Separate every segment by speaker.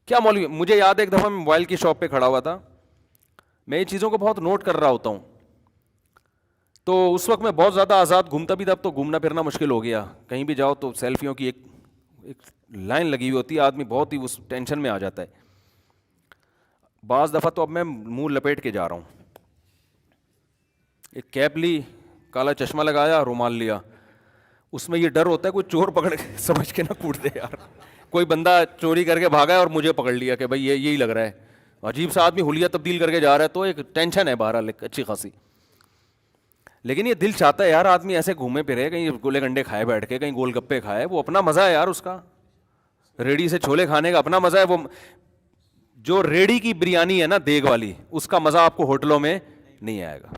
Speaker 1: کیا مولوی. مجھے یاد ہے ایک دفعہ میں موبائل کی شاپ پہ کھڑا ہوا تھا, میں یہ چیزوں کو بہت نوٹ کر رہا ہوتا ہوں, تو اس وقت میں بہت زیادہ آزاد گھومتا بھی تھا. اب تو گھومنا پھرنا مشکل ہو گیا, کہیں بھی جاؤ تو سیلفیوں کی ایک لائن لگی ہوئی ہوتی ہے, آدمی بہت ہی اس ٹینشن میں آ جاتا ہے. بعض دفعہ تو اب میں منہ لپیٹ کے جا رہا ہوں, ایک کیپ لی, کالا چشمہ لگایا, رومال لیا, اس میں یہ ڈر ہوتا ہے کوئی چور پکڑ کے سمجھ کے نہ کوٹ دے یار, کوئی بندہ چوری کر کے بھاگا ہے اور مجھے پکڑ لیا کہ بھائی یہی لگ رہا ہے, عجیب سا آدمی حلیہ تبدیل کر کے جا رہا ہے, تو ایک ٹینشن ہے بہرحال اچھی خاصی. لیکن یہ دل چاہتا ہے یار آدمی ایسے گھومے پھرے, کہیں گولے گنڈے کھائے بیٹھ کے, کہیں گول گپے کھائے, وہ اپنا مزہ ہے یار, اس کا ریڑھی سے چھولے کھانے کا اپنا مزہ ہے. وہ جو ریڑھی کی بریانی ہے نا دیگ والی, اس کا مزہ آپ کو ہوٹلوں میں نہیں آئے گا.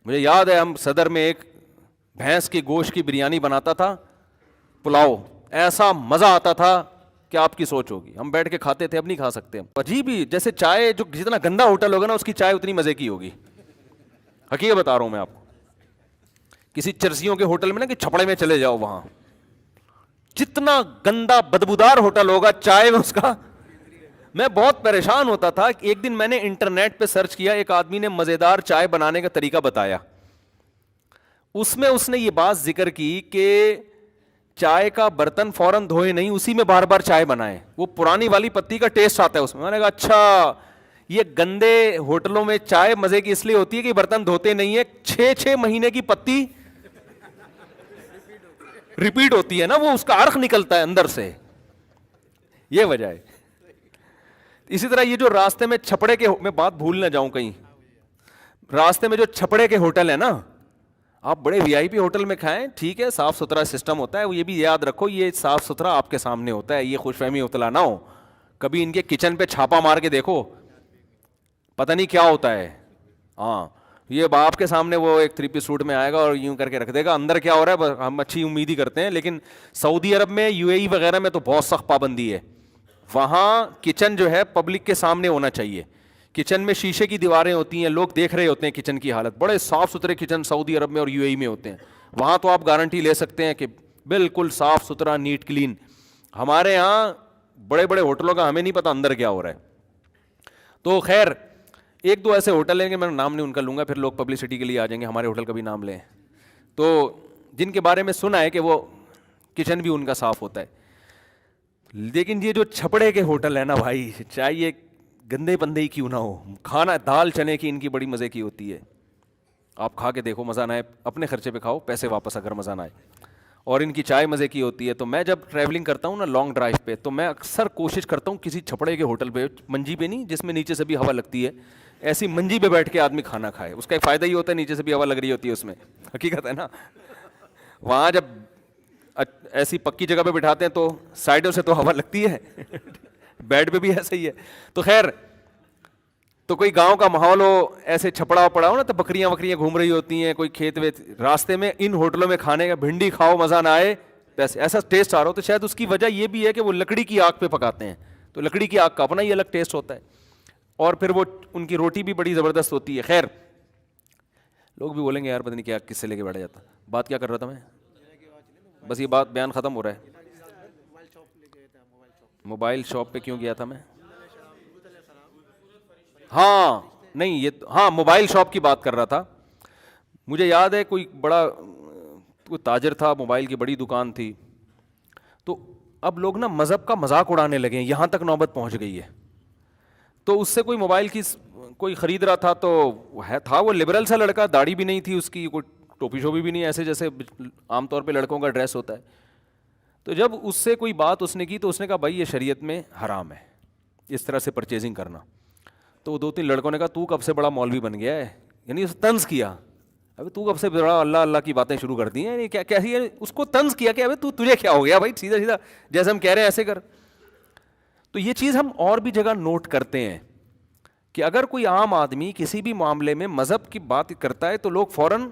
Speaker 1: مجھے یاد ہے ہم صدر میں ایک بھینس کی گوشت کی بریانی بناتا تھا, پلاؤ, ایسا مزہ آتا تھا کہ آپ کی سوچ ہوگی. ہم بیٹھ کے کھاتے تھے, اب نہیں کھا سکتے. عجیب ہی, جیسے چائے, جو جتنا گندا ہوٹل ہوگا نا اس کی چائے اتنی مزے کی ہوگی. حقیقت بتا رہا ہوں میں آپ کو. کسی چرسیوں کے ہوٹل میں نا کہ چھپڑے میں چلے جاؤ, وہاں جتنا گندا بدبودار ہوٹل ہوگا چائے میں اس کا. میں بہت پریشان ہوتا تھا. ایک دن میں نے انٹرنیٹ پہ سرچ کیا, ایک آدمی نے مزیدار چائے بنانے کا طریقہ بتایا. اس میں اس نے یہ بات ذکر کی کہ چائے کا برتن فوراً دھوئے نہیں, اسی میں بار بار چائے بنائے, وہ پرانی والی پتی کا ٹیسٹ آتا ہے اس میں. میں نے کہا اچھا, یہ گندے ہوٹلوں میں چائے مزے کی اس لیے ہوتی ہے کہ برتن دھوتے نہیں ہے, 6 مہینے کی پتی ریپیٹ ہوتی ہے نا, وہ اس کا عرق نکلتا ہے اندر سے, یہ وجہ ہے. اسی طرح یہ جو راستے میں چھپڑے کے, میں بات بھول نہ جاؤں کہیں, راستے میں جو چھپڑے کے ہوٹل ہیں نا, آپ بڑے وی آئی پی ہوٹل میں کھائیں, ٹھیک ہے صاف ستھرا سسٹم ہوتا ہے, وہ یہ بھی یاد رکھو یہ صاف ستھرا آپ کے سامنے ہوتا ہے, یہ خوش فہمی ابتلا نہ ہو. کبھی ان کے کچن پہ چھاپا مار کے دیکھو, پتہ نہیں کیا ہوتا ہے. ہاں, یہ باپ کے سامنے وہ ایک 3 پیس سوٹ میں آئے گا اور یوں کر کے رکھ دے گا, اندر کیا ہو رہا ہے ہم اچھی امید ہی کرتے ہیں. لیکن سعودی عرب میں, یو اے ای وغیرہ میں تو بہت سخت پابندی ہے. وہاں کچن جو ہے پبلک کے سامنے ہونا چاہیے. کچن میں شیشے کی دیواریں ہوتی ہیں, لوگ دیکھ رہے ہوتے ہیں کچن کی حالت. بڑے صاف ستھرے کچن سعودی عرب میں اور یو اے ای میں ہوتے ہیں. وہاں تو آپ گارنٹی لے سکتے ہیں کہ بالکل صاف ستھرا, نیٹ کلین. ہمارے یہاں بڑے بڑے ہوٹلوں کا ہمیں نہیں پتہ اندر کیا ہو رہا ہے. تو خیر, 1-2 ایسے ہوٹل ہیں کہ میں نام نہیں ان کا لوں گا, پھر لوگ پبلسٹی کے لیے آ جائیں گے ہمارے ہوٹل کا بھی نام لیں, تو جن کے بارے میں سنا ہے کہ وہ کچن بھی ان کا صاف ہوتا ہے. لیکن یہ جو چھپڑے کے ہوٹل ہے نا بھائی, چاہیے گندے بندے ہی کیوں نہ ہو, کھانا دال چنے کی ان کی بڑی مزے کی ہوتی ہے. آپ کھا کے دیکھو, مزہ نہ آئے اپنے خرچے پہ کھاؤ, پیسے واپس اگر مزہ نہ آئے. اور ان کی چائے مزے کی ہوتی ہے. تو میں جب ٹریولنگ کرتا ہوں نا لانگ ڈرائیو پہ, تو میں اکثر کوشش کرتا ہوں کسی چھپڑے کے ہوٹل پہ, منجی پہ نہیں جس میں نیچے سے بھی ہوا لگتی ہے, ایسی منجی پہ بیٹھ کے آدمی کھانا کھائے. اس کا ایک فائدہ یہ ہوتا ہے نیچے سے بھی ہوا لگ رہی ہوتی ہے اس میں, حقیقت ہے نا. وہاں جب ایسی پکی جگہ پہ بٹھاتے ہیں تو سائڈوں سے تو ہوا لگتی ہے, بیڈ پہ بھی ایسا ہی ہے. تو خیر, تو کوئی گاؤں کا ماحول ہو, ایسے چھپڑا پڑا ہو نا, تو بکریاں وکریاں گھوم رہی ہوتی ہیں, کوئی کھیت ویت, راستے میں ان ہوٹلوں میں کھانے کا بھنڈی کھاؤ مزہ نہ آئے, ایسا ٹیسٹ آ رہا ہو, تو شاید اس کی وجہ یہ بھی ہے کہ وہ لکڑی کی آگ پہ پکاتے ہیں, تو لکڑی کی آگ کا اپنا ہی الگ ٹیسٹ ہوتا ہے. اور پھر وہ ان کی روٹی بھی بڑی زبردست ہوتی ہے. خیر, لوگ بھی بولیں گے یار پتہ نہیں کیا کس سے لے کے بیٹھا جاتا. بات کیا کر رہا تھا میں, بس یہ بات بیان ختم ہو رہا ہے. موبائل شاپ پہ کیوں گیا تھا میں؟ ہاں نہیں, یہ ہاں موبائل شاپ کی بات کر رہا تھا. مجھے یاد ہے کوئی بڑا کوئی تاجر تھا, موبائل کی بڑی دکان تھی. تو اب لوگ نا مذہب کا مذاق اڑانے لگے ہیں, یہاں تک نوبت پہنچ گئی ہے. تو اس سے کوئی موبائل کی کوئی خرید رہا تھا, تو تھا وہ لبرل سا لڑکا, داڑھی بھی نہیں تھی اس کی, کوئی ٹوپی شوپی بھی نہیں, ایسے جیسے عام طور پہ لڑکوں کا ڈریس ہوتا ہے. تو جب اس سے کوئی بات اس نے کی, تو اس نے کہا بھائی یہ شریعت میں حرام ہے اس طرح سے پرچیزنگ کرنا. تو 2-3 لڑکوں نے کہا تو کب سے بڑا مولوی بن گیا ہے, یعنی اس طنز کیا, ابھی تو کب سے بڑا اللہ اللہ کی باتیں شروع کر دی ہیں, یعنی کیا اس کو طنز کیا کہ ابھی تجھے کیا ہو گیا بھائی, سیدھا سیدھا جیسے ہم کہہ رہے ہیں ایسے کر. تو یہ چیز ہم اور بھی جگہ نوٹ کرتے ہیں کہ اگر کوئی عام آدمی کسی بھی معاملے میں مذہب کی بات کرتا ہے تو لوگ فوراً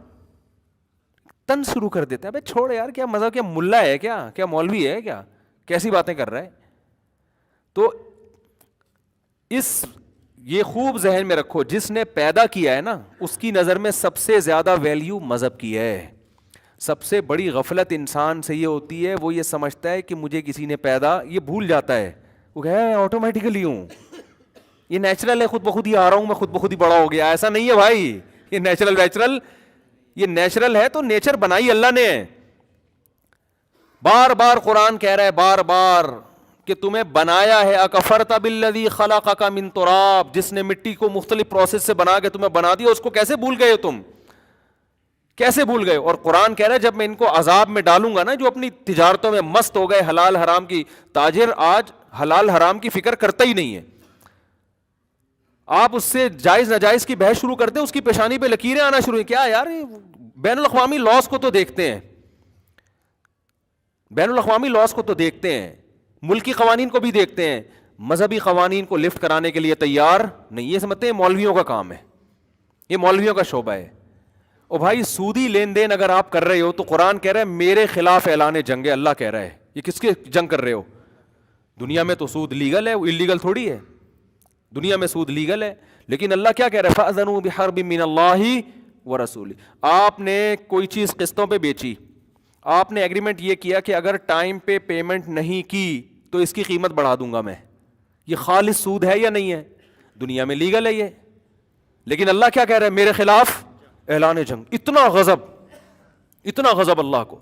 Speaker 1: طنز شروع کر دیتے ہیں, ابے چھوڑ یار, کیا مذہب, کیا ملا ہے, کیا مولوی ہے, کیا کیسی باتیں کر رہا ہے. تو یہ خوب ذہن میں رکھو, جس نے پیدا کیا ہے نا اس کی نظر میں سب سے زیادہ ویلیو مذہب کی ہے. سب سے بڑی غفلت انسان سے یہ ہوتی ہے, وہ یہ سمجھتا ہے کہ مجھے کسی نے پیدا, یہ بھول جاتا ہے وہ کہے آٹومیٹیکلی ہوں, یہ نیچرل ہے, خود بخود ہی آ رہا ہوں میں, خود بخود ہی بڑا ہو گیا. ایسا نہیں ہے بھائی, یہ نیچرل, یہ نیچرل ہے تو نیچر بنائی اللہ نے. بار بار قرآن کہہ رہا ہے, بار بار, کہ تمہیں بنایا ہے. اکفرت بالذی خلقک من تراب, جس نے مٹی کو مختلف پروسیس سے بنا کے تمہیں بنا دیا, اس کو کیسے بھول گئے ہو تم, کیسے بھول گئے؟ اور قرآن کہہ رہا ہے جب میں ان کو عذاب میں ڈالوں گا نا, جو اپنی تجارتوں میں مست ہو گئے, حلال حرام کی, تاجر آج حلال حرام کی فکر کرتا ہی نہیں ہے. آپ اس سے جائز ناجائز کی بحث شروع کرتے ہیں, اس کی پیشانی پہ لکیریں آنا شروع ہیں. کیا یار, بین الاقوامی لاس کو تو دیکھتے ہیں, بین الاقوامی لاس کو تو دیکھتے ہیں, ملکی قوانین کو بھی دیکھتے ہیں, مذہبی قوانین کو لفٹ کرانے کے لیے تیار نہیں. یہ سمجھتے ہیں مولویوں کا کام ہے, یہ مولویوں کا شعبہ ہے. او بھائی, سودی لین دین اگر آپ کر رہے ہو تو قرآن کہہ رہا ہے میرے خلاف اعلان جنگ ہے. اللہ کہہ رہا ہے یہ کس کے جنگ کر رہے ہو؟ دنیا میں تو سود لیگل ہے, اللیگل تھوڑی ہے. دنیا میں سود لیگل ہے, لیکن اللہ کیا کہہ رہا ہے؟ فَأْذَنُوا بِحَرْبٍ مِّنَ اللَّهِ وَرَسُولِهِ. آپ نے کوئی چیز قسطوں پہ بیچی, آپ نے ایگریمنٹ یہ کیا کہ اگر ٹائم پہ پیمنٹ نہیں کی تو اس کی قیمت بڑھا دوں گا میں. یہ خالص سود ہے یا نہیں ہے؟ دنیا میں لیگل ہے یہ, لیکن اللہ کیا کہہ رہا ہے؟ میرے خلاف اعلان جنگ. اتنا غضب اللہ کو.